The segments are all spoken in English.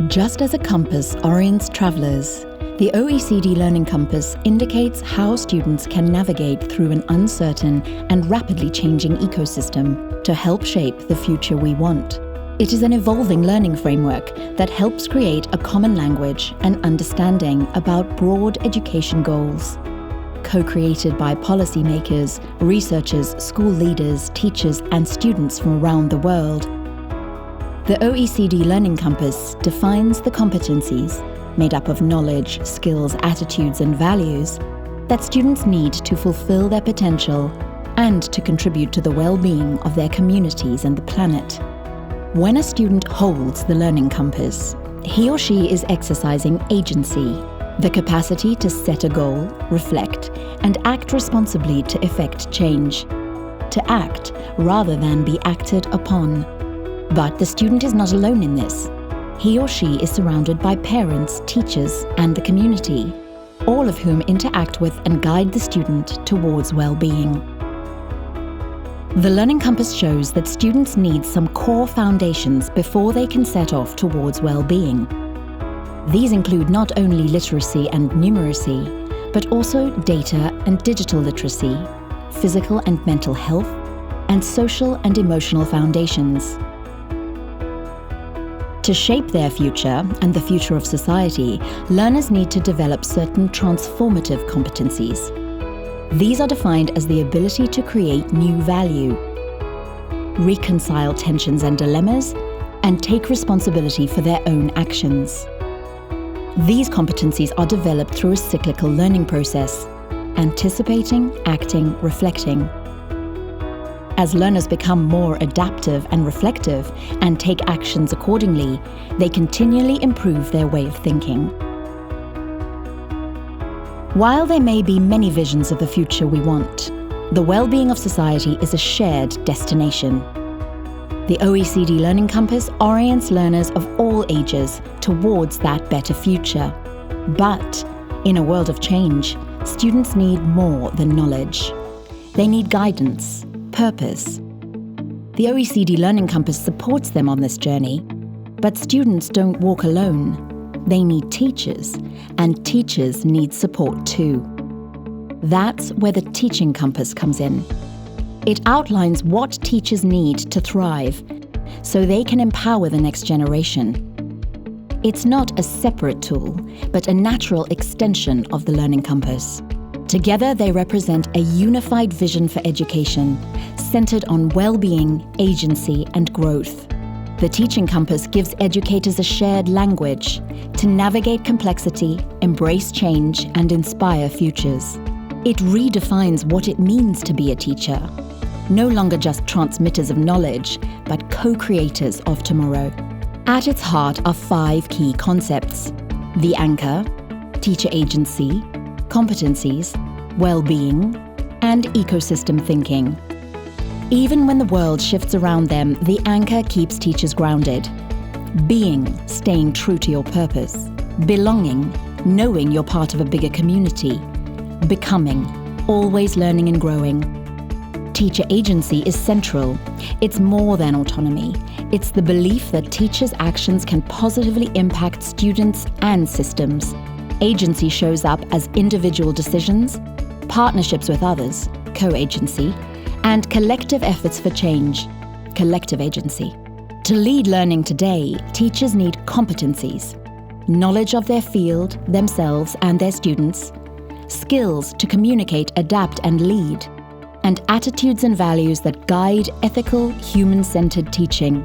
Just as a compass orients travelers, the OECD Learning Compass indicates how students can navigate through an uncertain and rapidly changing ecosystem to help shape the future we want. It is an evolving learning framework that helps create a common language and understanding about broad education goals. Co-created by policymakers, researchers, school leaders, teachers, and students from around the world, the OECD Learning Compass defines the competencies, made up of knowledge, skills, attitudes, and values, that students need to fulfill their potential and to contribute to the well-being of their communities and the planet. When a student holds the Learning Compass, he or she is exercising agency, the capacity to set a goal, reflect, and act responsibly to effect change. To act rather than be acted upon. But the student is not alone in this. He or she is surrounded by parents, teachers, and the community, all of whom interact with and guide the student towards well-being. The Learning Compass shows that students need some core foundations before they can set off towards well-being. These include not only literacy and numeracy, but also data and digital literacy, physical and mental health, and social and emotional foundations. To shape their future and the future of society, learners need to develop certain transformative competencies. These are defined as the ability to create new value, reconcile tensions and dilemmas, and take responsibility for their own actions. These competencies are developed through a cyclical learning process, anticipating, acting, reflecting. As learners become more adaptive and reflective and take actions accordingly, they continually improve their way of thinking. While there may be many visions of the future we want, the well-being of society is a shared destination. The OECD Learning Compass orients learners of all ages towards that better future. But in a world of change, students need more than knowledge. They need guidance, purpose. The OECD Learning Compass supports them on this journey, but students don't walk alone. They need teachers, and teachers need support too. That's where the Teaching Compass comes in. It outlines what teachers need to thrive, so they can empower the next generation. It's not a separate tool, but a natural extension of the Learning Compass. Together, they represent a unified vision for education, centered on well-being, agency, and growth. The Teaching Compass gives educators a shared language to navigate complexity, embrace change, and inspire futures. It redefines what it means to be a teacher. No longer just transmitters of knowledge, but co-creators of tomorrow. At its heart are 5 key concepts: the anchor, teacher agency, competencies, well-being, and ecosystem thinking. Even when the world shifts around them, the anchor keeps teachers grounded. Being, staying true to your purpose. Belonging, knowing you're part of a bigger community. Becoming, always learning and growing. Teacher agency is central. It's more than autonomy. It's the belief that teachers' actions can positively impact students and systems. Agency shows up as individual decisions, partnerships with others, co-agency, and collective efforts for change, collective agency. To lead learning today, teachers need competencies, knowledge of their field, themselves and their students, skills to communicate, adapt and lead, and attitudes and values that guide ethical, human-centered teaching.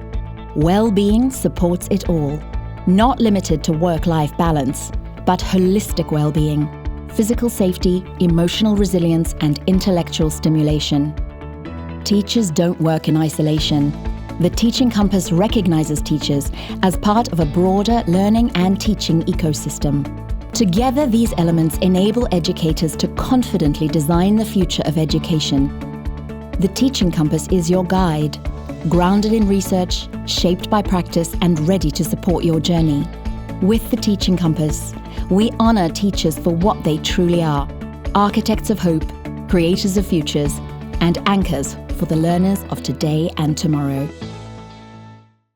Well-being supports it all, not limited to work-life balance, but holistic well-being, physical safety, emotional resilience, and intellectual stimulation. Teachers don't work in isolation. The Teaching Compass recognizes teachers as part of a broader learning and teaching ecosystem. Together, these elements enable educators to confidently design the future of education. The Teaching Compass is your guide, grounded in research, shaped by practice, and ready to support your journey. With the Teaching Compass, we honor teachers for what they truly are: architects of hope, creators of futures, and anchors for the learners of today and tomorrow.